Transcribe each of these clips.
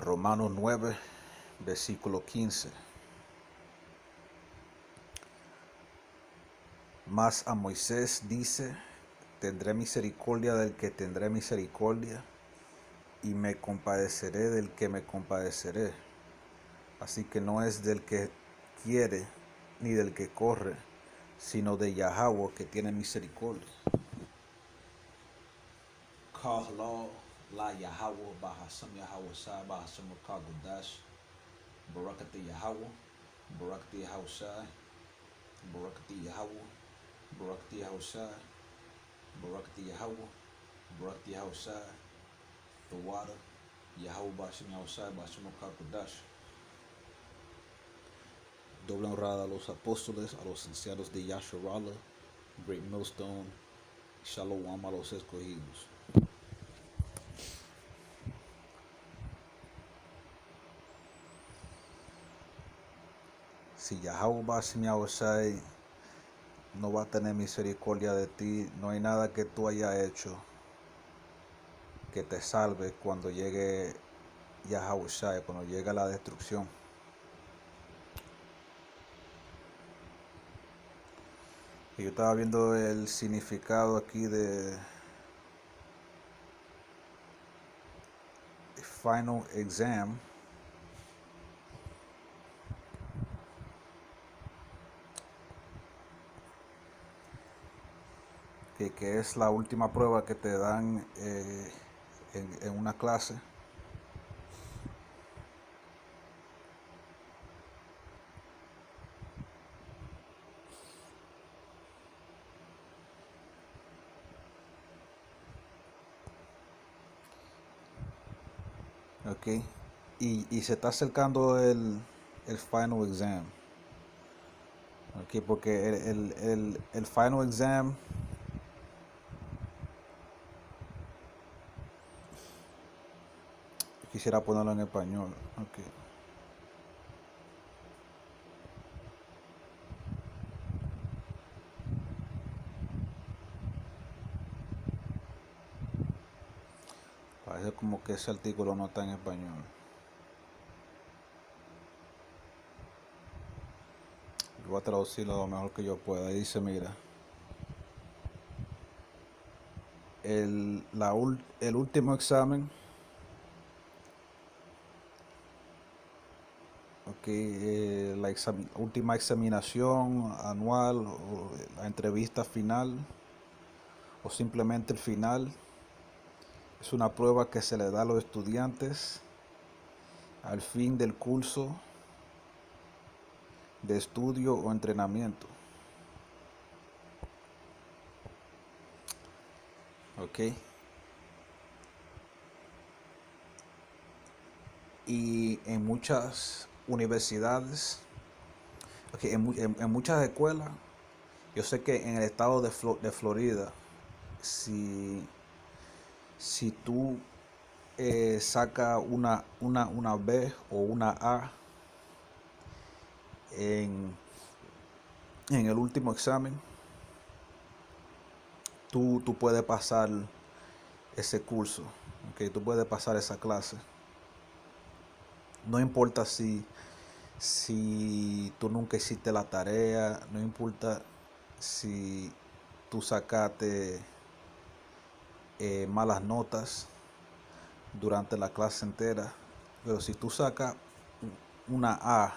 Romanos 9, versículo 15. Mas a Moisés dice: tendré misericordia del que tendré misericordia, y me compadeceré del que me compadeceré. Así que no es del que quiere ni del que corre, sino de Yahweh, que tiene misericordia. Kahla la Yahweh bahasam Yahweh sai bahasam kagudash barakati Yahweh barakati Yahweh sai barakati Yahweh barakati Yahweh sai barakati Yahweh barakati Yahweh sai the water Yahweh bahasam Yahweh sai bahasam kagudash. Doble honrada a los apóstoles, a los ancianos de Yasharala, Great Millstone, Shalom a los escogidos. Si Yahweh Bashem Yahushai no va a tener misericordia de ti, no hay nada que tú hayas hecho que te salve cuando llegue Yahushai, cuando llegue la destrucción. Y yo estaba viendo el significado aquí de final exam. Que es la última prueba que te dan en una clase. Okay. Y se está acercando el final exam. Okay, porque el final exam quisiera ponerlo en español. Okay. Parece como que ese artículo no está en español. Yo voy a traducirlo lo mejor que yo pueda. Dice, mira, el último examen, okay, la última examinación anual, o la entrevista final, o simplemente el final, es una prueba que se le da a los estudiantes al fin del curso de estudio o entrenamiento. Ok. Y en muchas universidades, okay, en muchas escuelas, yo sé que en el estado de Florida, si tú sacas una B o una A en el último examen, tú puedes pasar ese curso, okay, tú puedes pasar esa clase. No importa si tú nunca hiciste la tarea, no importa si tú sacaste malas notas durante la clase entera, pero si tú sacas una A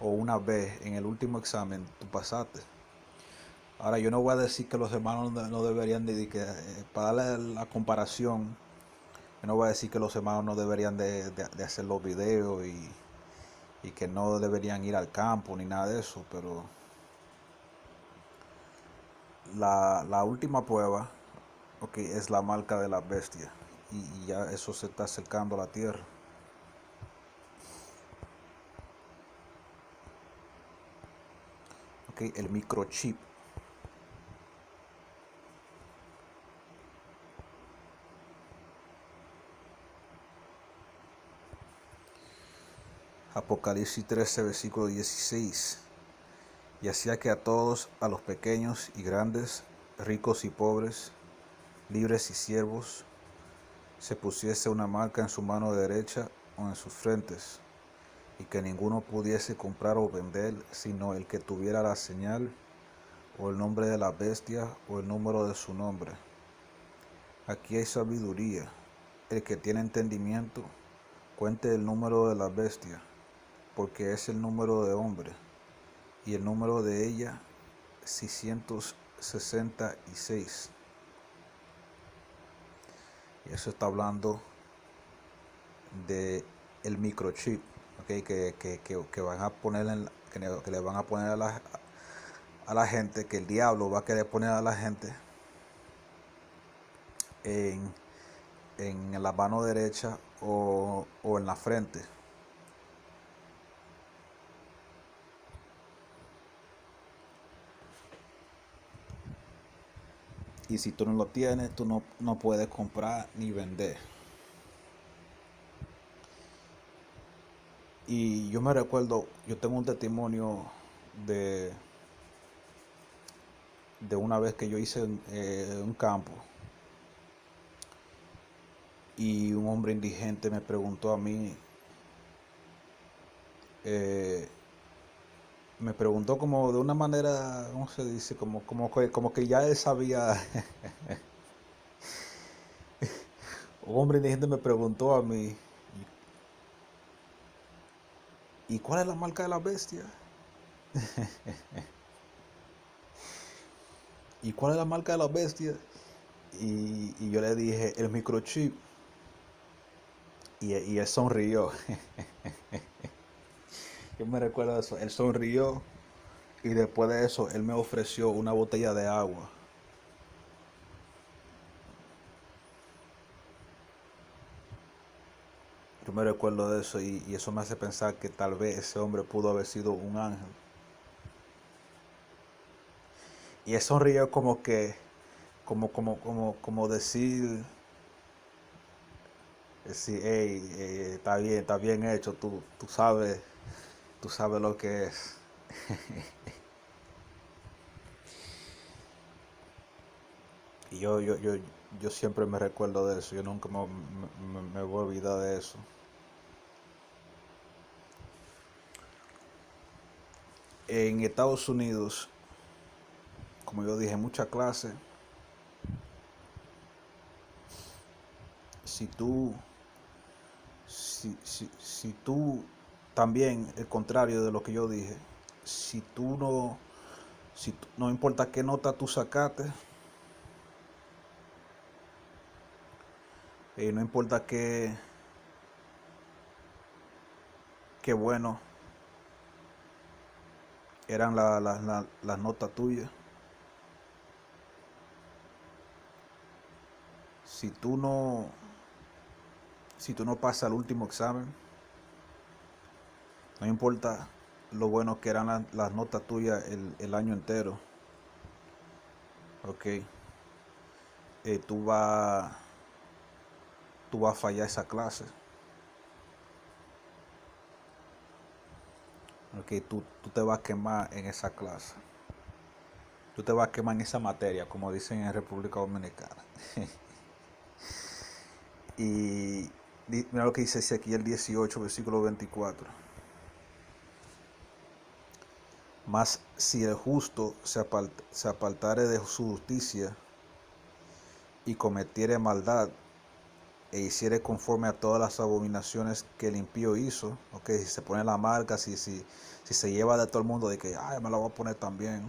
o una B en el último examen, tú pasaste. Ahora, yo no voy a decir que los hermanos no deberían para darle la comparación, yo no voy a decir que los hermanos no deberían de hacer los videos y que no deberían ir al campo ni nada de eso, pero la última prueba, okay, es la marca de la bestia, y ya eso se está acercando a la tierra. Okay, el microchip. Apocalipsis 13, versículo 16. Y hacía que a todos, a los pequeños y grandes, ricos y pobres, libres y siervos, se pusiese una marca en su mano derecha o en sus frentes, y que ninguno pudiese comprar o vender, sino el que tuviera la señal, o el nombre de la bestia, o el número de su nombre. Aquí hay sabiduría. El que tiene entendimiento, cuente el número de la bestia, porque es el número de hombre, y el número de ella 666. Y eso está hablando de el microchip, ¿okay? que van a poner que le van a poner a la gente, que el diablo va a querer poner a la gente en la mano derecha o en la frente. Y si tú no lo tienes, tú no puedes comprar ni vender. Y yo me recuerdo, yo tengo un testimonio de una vez que yo hice un campo, y un hombre indigente me preguntó a mí, me preguntó como de una manera, ¿cómo se dice? Como que ya él sabía. Un hombre indigente me preguntó a mí, ¿y cuál es la marca de la bestia? ¿Y cuál es la marca de la bestia? Y yo le dije, el microchip. Y él sonrió. Yo me recuerdo de eso. Él sonrió, y después de eso, él me ofreció una botella de agua. Yo me recuerdo de eso, y eso me hace pensar que tal vez ese hombre pudo haber sido un ángel. Y él sonrió como que, como decir, hey, está bien hecho, tú sabes lo que es. Y yo siempre me recuerdo de eso, yo nunca me voy a olvidar de eso. En Estados Unidos, como yo dije, mucha clase. Si tú, si tú, también el contrario de lo que yo dije, si tú no, no importa qué nota tú sacaste, no importa qué bueno eran las notas tuyas, si tú no, pasas el último examen, no importa lo bueno que eran las notas tuyas el año entero, ok, tú vas a fallar esa clase. Ok, tú te vas a quemar en esa clase. Tú te vas a quemar en esa materia, como dicen en República Dominicana. Y mira lo que dice Ezequiel 18, versículo 24. Mas si el justo se apartare de su justicia y cometiere maldad, e hiciere conforme a todas las abominaciones que el impío hizo, ok, si se pone la marca, si se lleva de todo el mundo de que, ay, me la voy a poner también,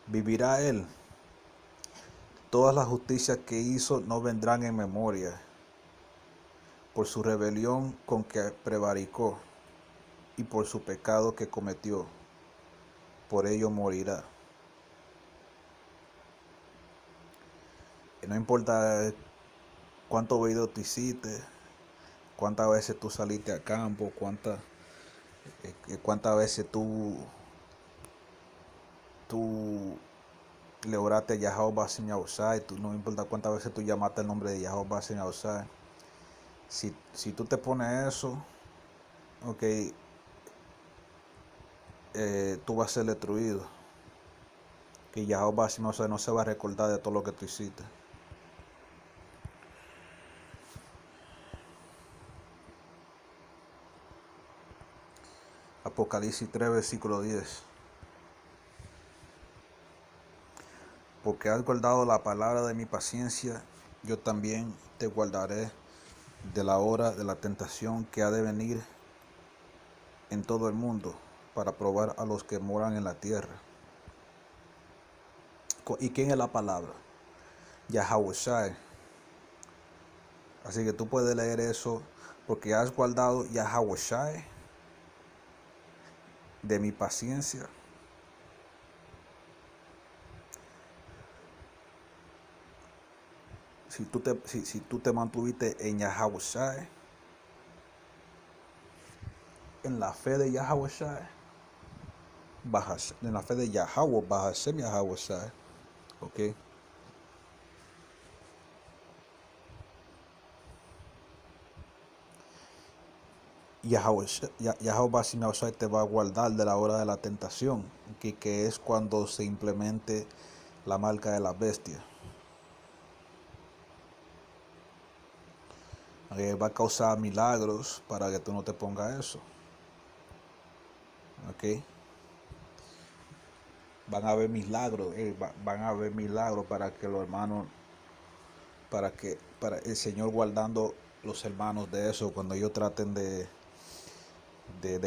vivirá él. Todas las justicias que hizo no vendrán en memoria, por su rebelión con que prevaricó, y por su pecado que cometió, por ello morirá. Y no importa cuántos videos tú hiciste, cuántas veces tú saliste a campo, cuántas veces tú le oraste a Yahweh sin usar, no importa cuántas veces tú llamaste el nombre de Yahweh sin usar. Si tú te pones eso, ok, tú vas a ser destruido. Que Yahweh sin usar no se va a recordar de todo lo que tú hiciste. Apocalipsis 3, versículo 10. Porque has guardado la palabra de mi paciencia, yo también te guardaré de la hora de la tentación que ha de venir en todo el mundo para probar a los que moran en la tierra. ¿Y quién es la palabra? Yahweh. Así que tú puedes leer eso, porque has guardado Yahweh de mi paciencia. Si tú te mantuviste en Yahweh, en la fe de Yahweh, en la fe de Yahweh, Bahashem Yahweh, ¿ok? Yahweh te va a guardar de la hora de la tentación, que es cuando se implemente la marca de la bestia. Va a causar milagros para que tú no te pongas eso. ¿Ok? Van a haber milagros, van a haber milagros para que los hermanos, para el Señor guardando los hermanos de eso, cuando ellos traten de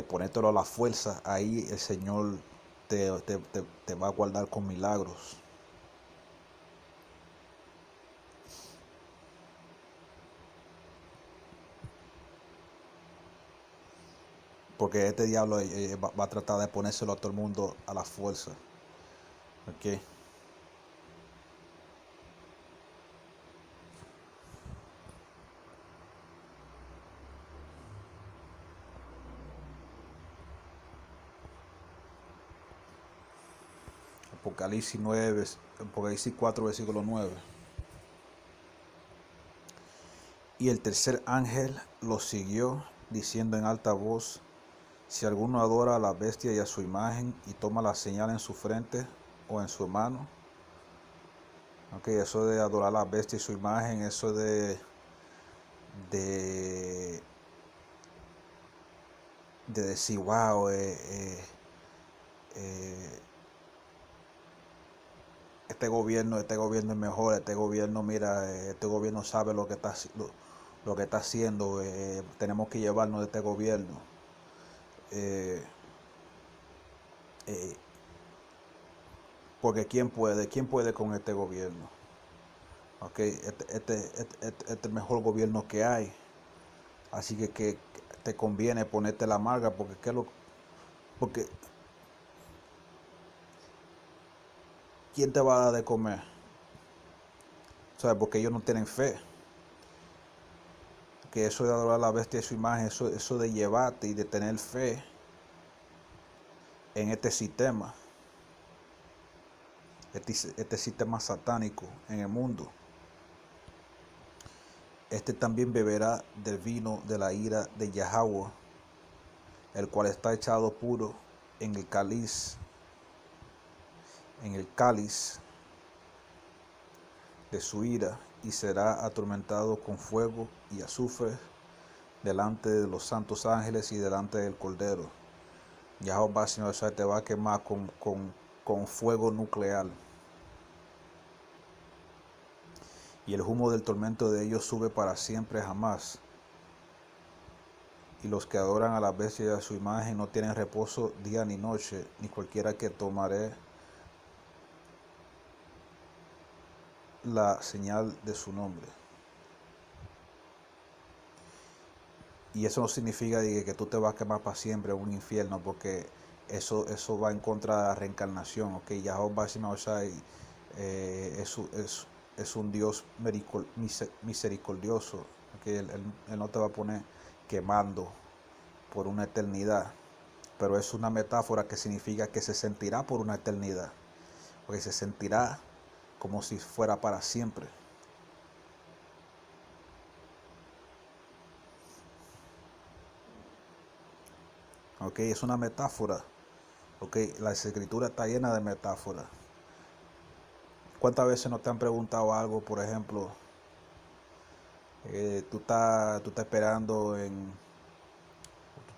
ponértelo a la fuerza, ahí el Señor te va a guardar con milagros. Porque este diablo va a tratar de ponérselo a todo el mundo a la fuerza. ¿Ok? Apocalipsis 4, versículo 9. Y el tercer ángel lo siguió, diciendo en alta voz: si alguno adora a la bestia y a su imagen, y toma la señal en su frente o en su mano. Ok, eso de adorar a la bestia y su imagen, eso de decir, wow, este gobierno es mejor, este gobierno, mira, este gobierno sabe lo que está haciendo, tenemos que llevarnos de este gobierno. Porque ¿quién puede con este gobierno? Okay, este es el mejor gobierno que hay. Así que te conviene ponerte la marca, porque ¿quién te va a dar de comer? ¿Sabes? Porque ellos no tienen fe. Que eso de adorar a la bestia y su imagen, eso de llevarte y de tener fe en este sistema, este sistema satánico en el mundo. Este también beberá del vino de la ira de Yahweh, el cual está echado puro en el cáliz de su ira, y será atormentado con fuego y azufre delante de los santos ángeles y delante del Cordero. Yahweh te va a quemar con fuego nuclear. Y el humo del tormento de ellos sube para siempre jamás. Y los que adoran a la bestia y a su imagen no tienen reposo día ni noche, ni cualquiera que tomare la señal de su nombre. Y eso no significa que tú te vas a quemar para siempre en un infierno, porque eso va en contra de la reencarnación. Okay, Yahweh es un Dios misericordioso. Okay, él no te va a poner quemando por una eternidad, pero es una metáfora que significa que se sentirá por una eternidad, porque se sentirá como si fuera para siempre. Ok, es una metáfora. Ok, la escritura está llena de metáforas. ¿Cuántas veces no te han preguntado algo? Por ejemplo, tú estás esperando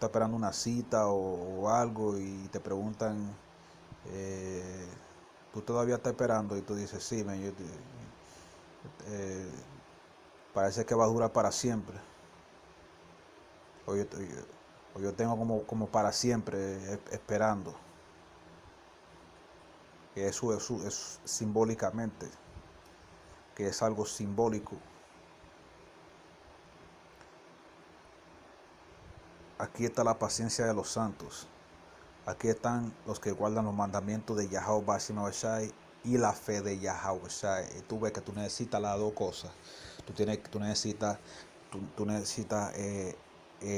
estás esperando una cita o algo y te preguntan, eh, tú todavía estás esperando y tú dices, sí, man, eh, parece que va a durar para siempre. O yo tengo como para siempre esperando. Que eso es simbólicamente, que es algo simbólico. Aquí está la paciencia de los santos. Aquí están los que guardan los mandamientos de Yahweh Bashim Shai y la fe de Yahweh Shai. Y tú ves que tú necesitas las dos cosas. Tú necesitas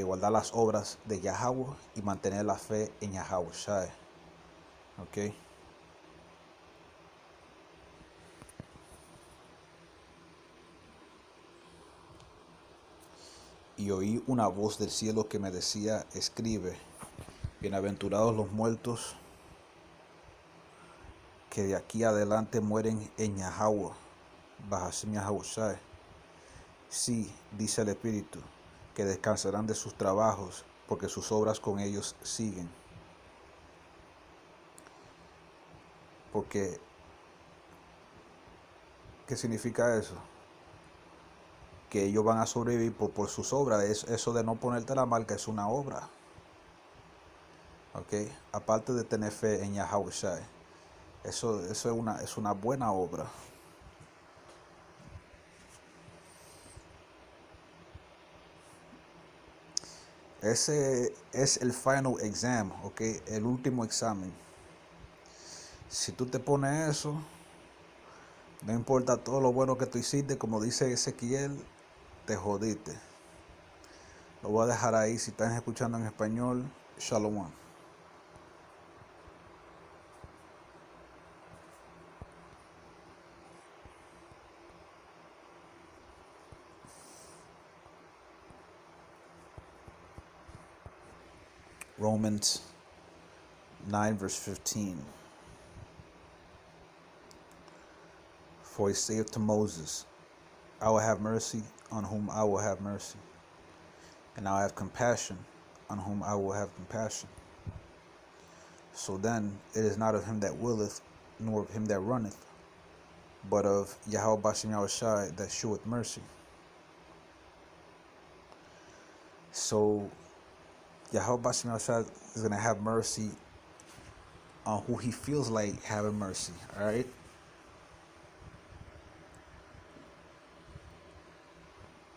guardar las obras de Yahweh y mantener la fe en Yahweh Shai. ¿Ok? Y oí una voz del cielo que me decía, escribe, bienaventurados los muertos que de aquí adelante mueren en Yahweh, Bahashim Yahweh Shai. Sí, dice el Espíritu, que descansarán de sus trabajos, porque sus obras con ellos siguen. Porque, ¿qué significa eso? Que ellos van a sobrevivir por sus obras. Eso de no ponerte la marca es una obra. ¿Ok? Aparte de tener fe en Yahweh Shai. Eso es una buena obra. Ese es el final exam, ¿ok? El último examen. Si tú te pones eso, no importa todo lo bueno que tú hiciste, como dice Ezequiel, te jodiste. Lo voy a dejar ahí. Si están escuchando en español, Shalom. Romans 9 verse 15. For he saith to Moses, I will have mercy on whom I will have mercy, and I will have compassion on whom I will have compassion. So then it is not of him that willeth, nor of him that runneth, but of Yahweh Bashim Yahushai that sheweth mercy. So Yahweh Bashim Yahushai is going to have mercy on who he feels like having mercy, all right?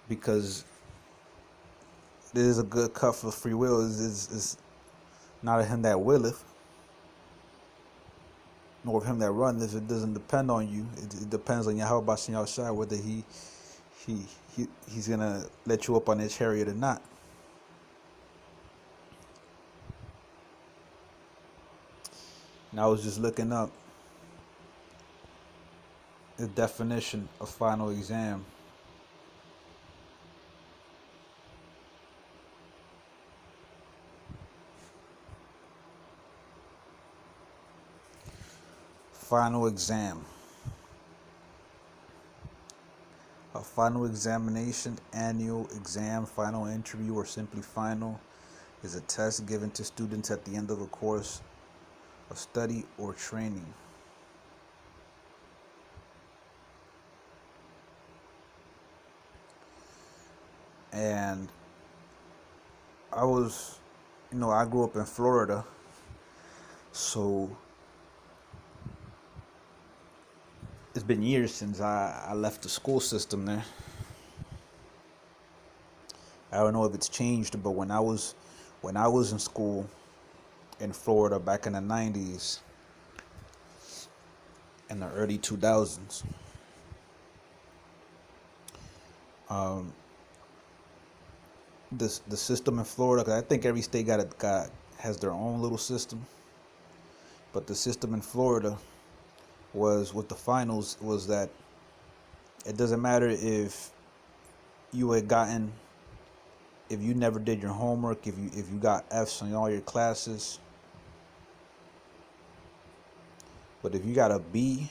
Because it is a good cut for free will. Is not of him that willeth, nor of him that runneth. It doesn't depend on you. It depends on Yahweh Bashim Yahushai whether he's gonna let you up on his chariot or not. And I was just looking up the definition of final exam. Final exam. A final examination, annual exam, final interview, or simply final is a test given to students at the end of a course of study or training. And I grew up in Florida, so it's been years since I left the school system there. I don't know if it's changed, but when I was in school in Florida back in the 90s and the early 2000s, the system in Florida, because I think every state has their own little system, but the system in Florida was with the finals was that it doesn't matter if you never did your homework, if you got F's on all your classes, but if you got a B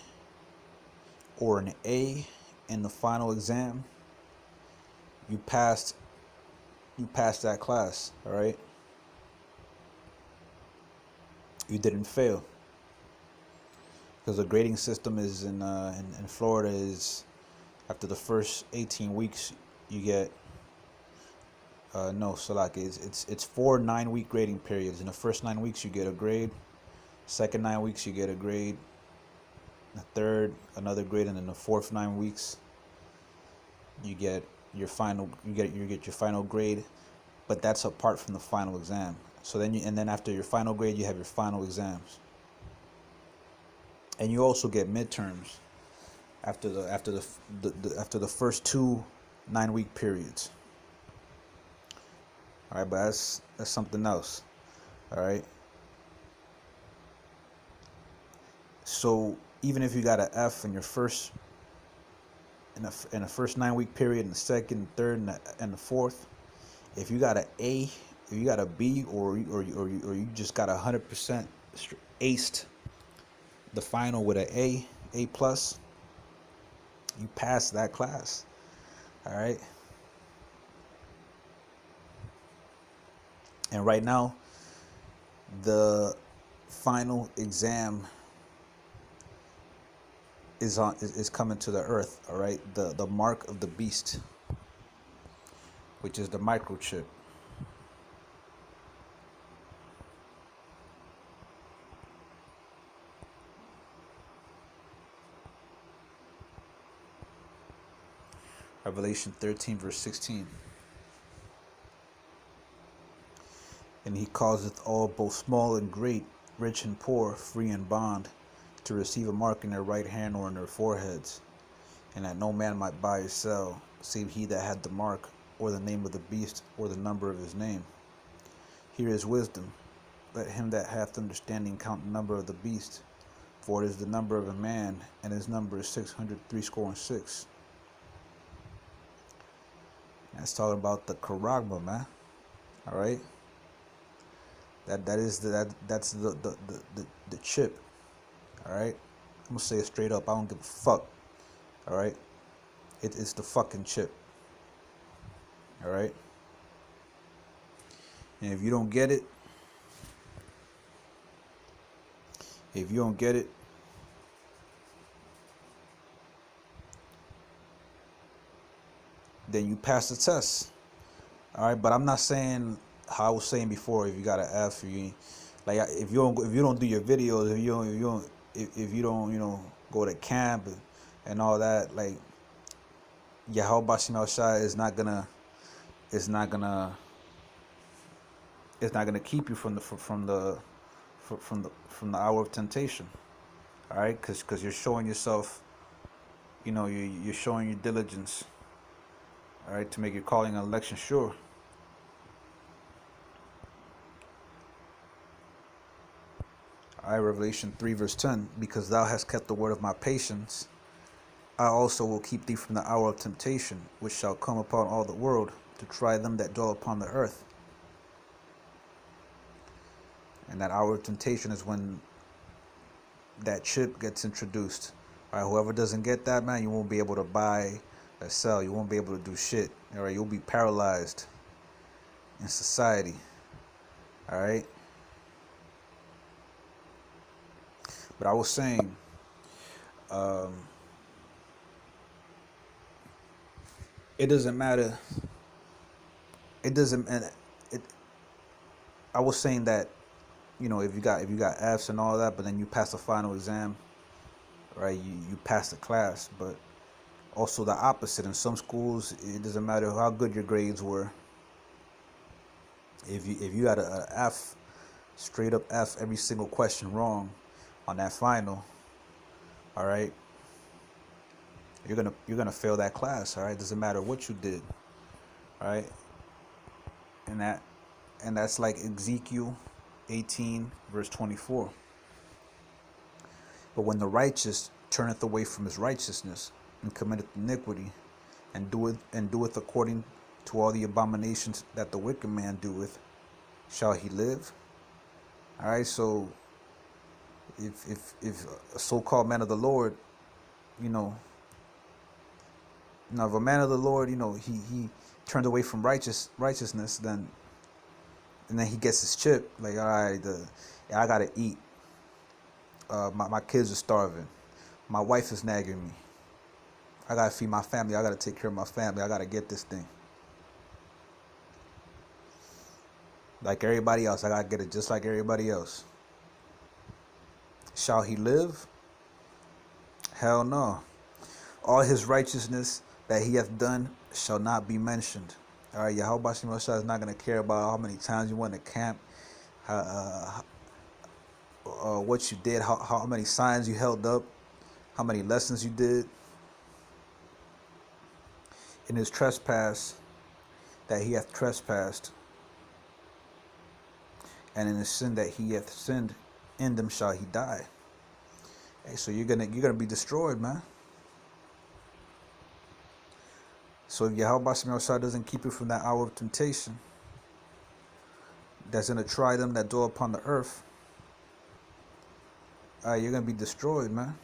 or an A in the final exam, you passed that class, all right? you didn't fail. Because the grading system is in Florida is after the first 18 weeks you get no, so like it's 4 9-week grading periods. In the first 9 weeks you get a grade. Second 9 weeks you get a grade. The third another grade, and then the fourth 9 weeks you get your final. You get your final grade, but that's apart from the final exam. So then after your final grade you have your final exams, and you also get midterms after the first 2 9-week periods. All right, but that's something else. All right. So even if you got an F in your first in the first 9-week period, in the second, third, and the fourth, if you got an A, if you got a B, or you just got 100% aced the final with an A plus, you pass that class. All right. And right now, the final exam is coming to the earth. All right, the mark of the beast, which is the microchip. Revelation 13 verse 16. And he causeth all, both small and great, rich and poor, free and bond, to receive a mark in their right hand or in their foreheads, and that no man might buy or sell, save he that had the mark, or the name of the beast, or the number of his name. Here is wisdom. Let him that hath understanding count the number of the beast, for it is the number of a man, and his number is 666. That's talking about the Karagma, man. All right. That's the chip. All right. I'm gonna say it straight up. I don't give a fuck. All right. It's the fucking chip. All right. And if you don't get it, then you pass the test. All right. But I'm not saying how I was saying before. If you got an F, if you don't do your videos, if you don't go to camp and all that, like Yahweh Shai is not gonna keep you from the hour of temptation. All right, because you're showing yourself, you're showing your diligence. All right, to make your calling and election sure. All right, Revelation 3 verse 10. Because thou hast kept the word of my patience, I also will keep thee from the hour of temptation, which shall come upon all the world, to try them that dwell upon the earth. And that hour of temptation is when that chip gets introduced. All right, whoever doesn't get that, man, you won't be able to buy or sell. You won't be able to do shit. All right, you'll be paralyzed in society. All right. But I was saying, it doesn't matter. It doesn't, and it. I was saying that, if you got Fs and all that, but then you pass the final exam, right? You pass the class. But also the opposite. In some schools, it doesn't matter how good your grades were. If you got a F, straight up F, every single question wrong on that final, all right, you're gonna fail that class. All right, doesn't matter what you did. All right, and that's like Ezekiel 18 verse 24. But when the righteous turneth away from his righteousness and committeth iniquity, and doeth according to all the abominations that the wicked man doeth, shall he live? All right, so if a so-called man of the Lord, if a man of the Lord, he turned away from righteousness, then he gets his chip. Like, all right, I gotta eat. My kids are starving. My wife is nagging me. I gotta feed my family. I gotta take care of my family. I gotta get this thing. Like everybody else, I gotta get it just like everybody else. Shall he live? Hell no. All his righteousness that he hath done shall not be mentioned. All right, Yahweh Shem Yahshua is not gonna care about how many times you went to camp, what you did, how many signs you held up, how many lessons you did. In his trespass that he hath trespassed, and in his sin that he hath sinned, in them shall he die. Hey, so you're gonna be destroyed, man. So if Yahweh Shem Yahshua doesn't keep you from that hour of temptation that's gonna try them that dwell upon the earth, you're gonna be destroyed, man.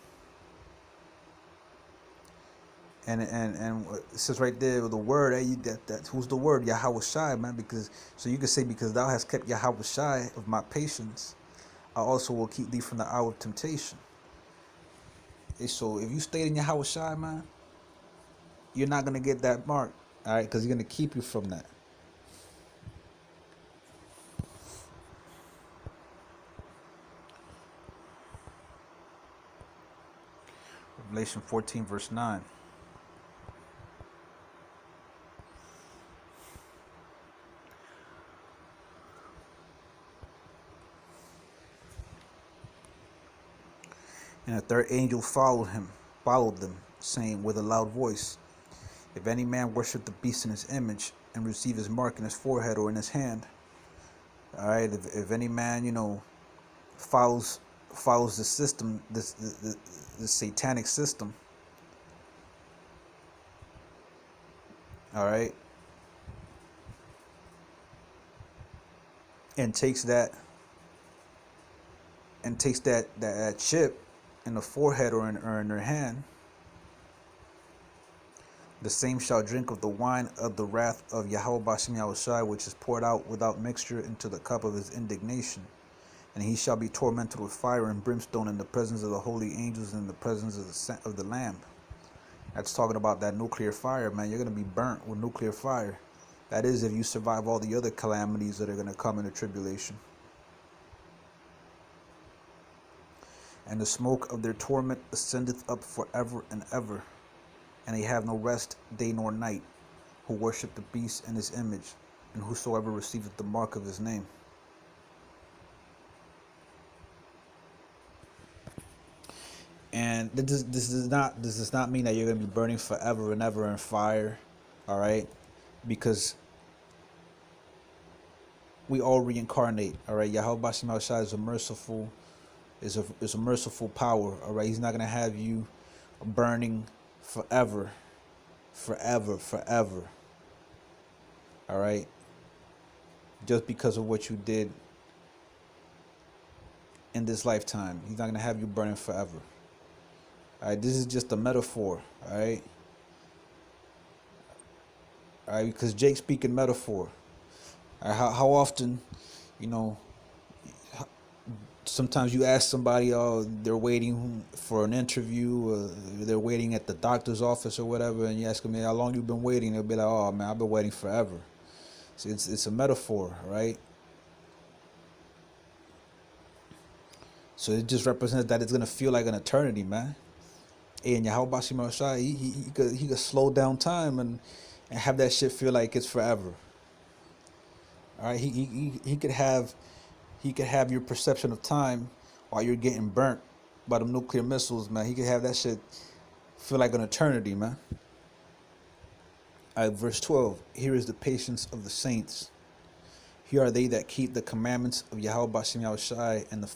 And it says right there the word, that who's the word? Yahweh Shai, man. Because so you can say, because thou hast kept Yahweh Shai of my patience, I also will keep thee from the hour of temptation. So if you stayed in Yahweh Shai, man, you're not gonna get that mark, all right? Because he's gonna keep you from that. Revelation 14, verse 9. And a third angel followed them, saying with a loud voice, if any man worship the beast in his image and receive his mark in his forehead or in his hand, all right, if any man, follows the system, the satanic system, all right, and takes that chip in the forehead or in their hand, the same shall drink of the wine of the wrath of Yahweh Bashem Yahushai, which is poured out without mixture into the cup of his indignation. And he shall be tormented with fire and brimstone in the presence of the holy angels and in the presence of the Lamb. That's talking about that nuclear fire, man. You're going to be burnt with nuclear fire. That is, if you survive all the other calamities that are going to come in the tribulation. And the smoke of their torment ascendeth up forever and ever. And they have no rest day nor night, who worship the beast and his image, and whosoever receiveth the mark of his name. And this does not mean that you're going to be burning forever and ever in fire, all right? Because we all reincarnate, all right? Yahweh Bashem Yahushua is a merciful power, all right? He's not going to have you burning forever, all right? Just because of what you did in this lifetime. He's not going to have you burning forever. All right, this is just a metaphor, all right? All right, because Jake's speaking metaphor. All right, how often, sometimes you ask somebody, oh, they're waiting for an interview, they're waiting at the doctor's office or whatever, and you ask them, how long you been waiting? They'll be like, oh, man, I've been waiting forever. So it's a metaphor, right? So it just represents that it's going to feel like an eternity, man. And Yahweh Bashem Yahushua, he could slow down time and have that shit feel like it's forever. All right, he could have your perception of time while you're getting burnt by the nuclear missiles, man. He could have that shit feel like an eternity, man. All right, verse 12. Here is the patience of the saints. Here are they that keep the commandments of Yahweh Bashem Yahushua and the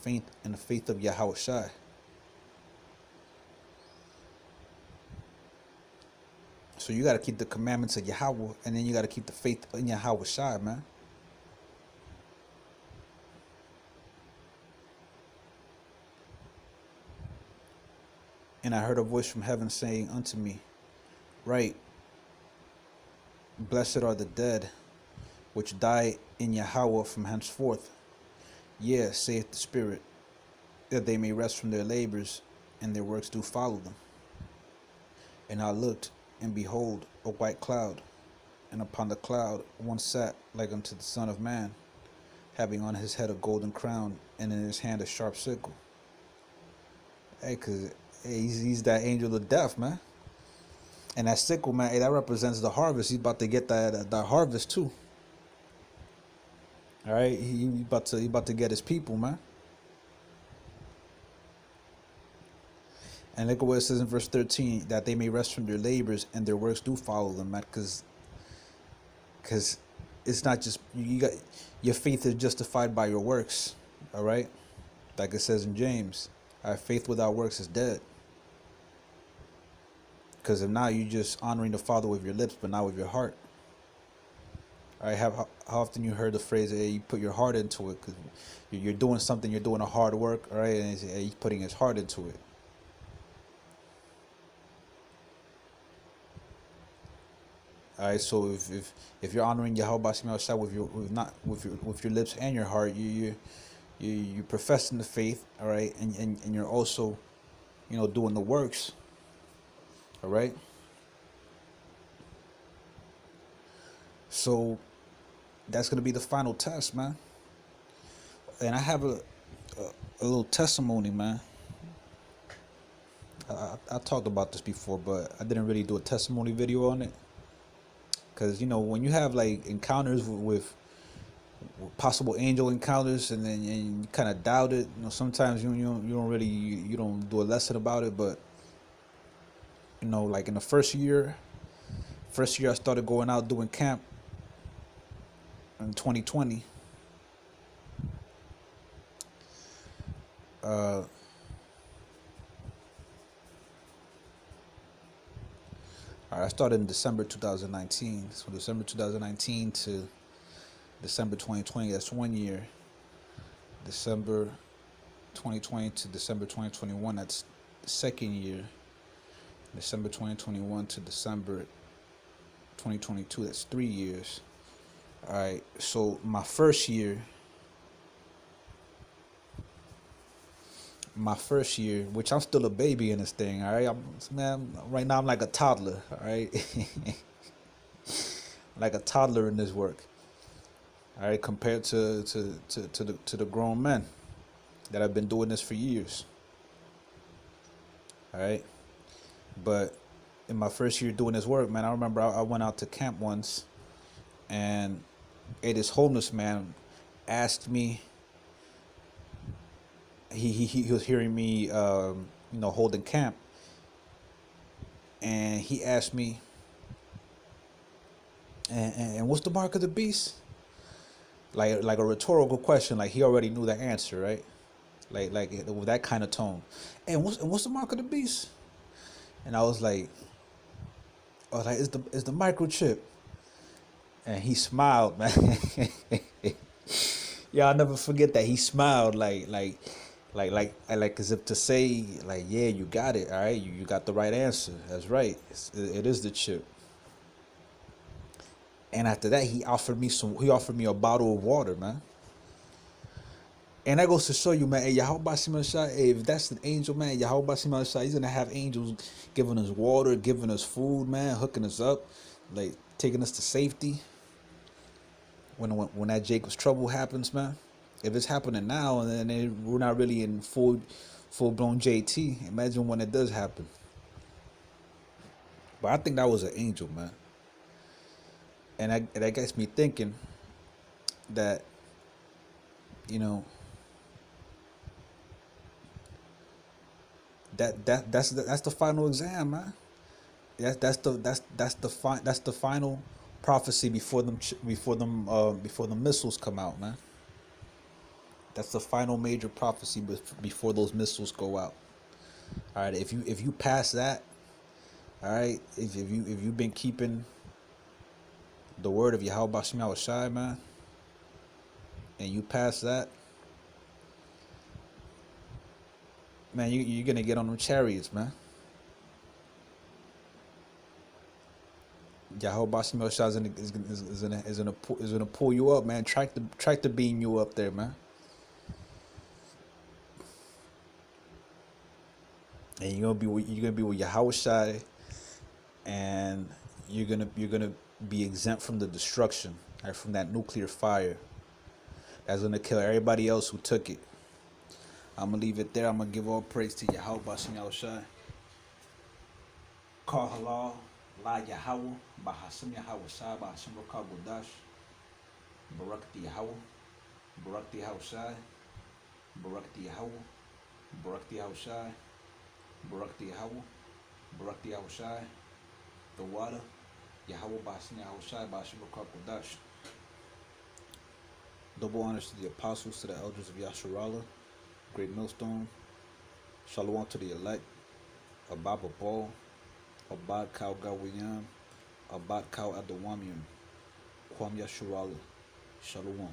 faith of Yahweh Shai. So you got to keep the commandments of Yahweh, and then you got to keep the faith in Yahweh Shai, man. And I heard a voice from heaven saying unto me, write, blessed are the dead which die in Yahweh from henceforth. Yeah, saith the Spirit, that they may rest from their labors, and their works do follow them. And I looked, and behold, a white cloud, and upon the cloud one sat like unto the Son of Man, having on his head a golden crown, and in his hand a sharp sickle. Hey, cause hey, he's that angel of death, man. And that sickle, man, hey, that represents the harvest. He's about to get that harvest too. All right, he about to get his people, man. And look at what it says in verse 13, that they may rest from their labors and their works do follow them, man. Because it's not just you got your faith is justified by your works. All right, like it says in James, our faith without works is dead. Because if now you just honoring the Father with your lips, but not with your heart. All right, how often you heard the phrase, hey, you put your heart into it, because you're doing something, you're doing a hard work, all right, and he's putting his heart into it. All right, so if you're honoring Yahweh Shai with your lips and your heart, you professing the faith, all right, and you're also, doing the works, all right. So that's gonna be the final test, man. And I have a little testimony, man. I talked about this before, but I didn't really do a testimony video on it. Because, when you have, like, encounters with possible angel encounters, and then you kind of doubt it, sometimes you don't do a lesson about it. But, like in the first year I started going out doing camp in 2020. I started in December 2019. So December 2019 to December 2020, that's 1 year. December 2020 to December 2021, that's the second year. December 2021 to December 2022, that's 3 years. All right, so my first year, which I'm still a baby in this thing, all right? Right now I'm like a toddler, all right? Like a toddler in this work, all right, compared to the grown men that have been doing this for years, all right? But in my first year doing this work, man, I remember I went out to camp once, and this homeless man asked me. He was hearing me, holding camp, and he asked me, and what's the mark of the beast? Like a rhetorical question, like he already knew the answer, right? Like with that kind of tone. And what's the mark of the beast? And I was like, it's the microchip. And he smiled, man. Yeah, I'll never forget that. He smiled like as if to say, like, yeah, you got it, all right, you got the right answer. That's right. It is the chip. And after that, he offered me a bottle of water, man. And that goes to show you, man, hey, Yahweh Shai, if that's an angel, man, Yahweh Shai, he's gonna have angels giving us water, giving us food, man, hooking us up, like taking us to safety. When that Jacob's trouble happens, man. If it's happening now and then we're not really in full blown JT, imagine when it does happen. But I think that was an angel, man. And that gets me thinking that, that's the final exam, man. That's the final prophecy before the missiles come out, man. That's the final major prophecy before those missiles go out. All right, if you pass that, all right, if you've been keeping the word of Yahweh Shai, man, and you pass that, man, you're gonna get on them chariots, man. Yahweh Shai is gonna pull you up, man. Track the beam you up there, man. and you're gonna be with Yahushai, and you're gonna be exempt from the destruction, right, from that nuclear fire that's gonna kill everybody else who took it. I'm gonna leave it there. I'm gonna give all praise to Yahweh Bashem Yahushai. Call halal, la Yahweh, Bahashem Yahweh Shai, Bahashem Rokah Godash, Barakati Yahweh, Barakati Yahushai, Barakati Yahweh, Barakati Yahushai, Barakati Yahweh, Barakati Yahushai, the water, Yahweh Bahashem Yahushai, Bahashem Rokah Godash. Double honors to the apostles, to the elders of Yasharala, Great Millstone. Shalom to the elect, Ababa Ball, Abad Kau Gawiyan, Abad Kau Adawamian, Kwam Yasharala. Shalom.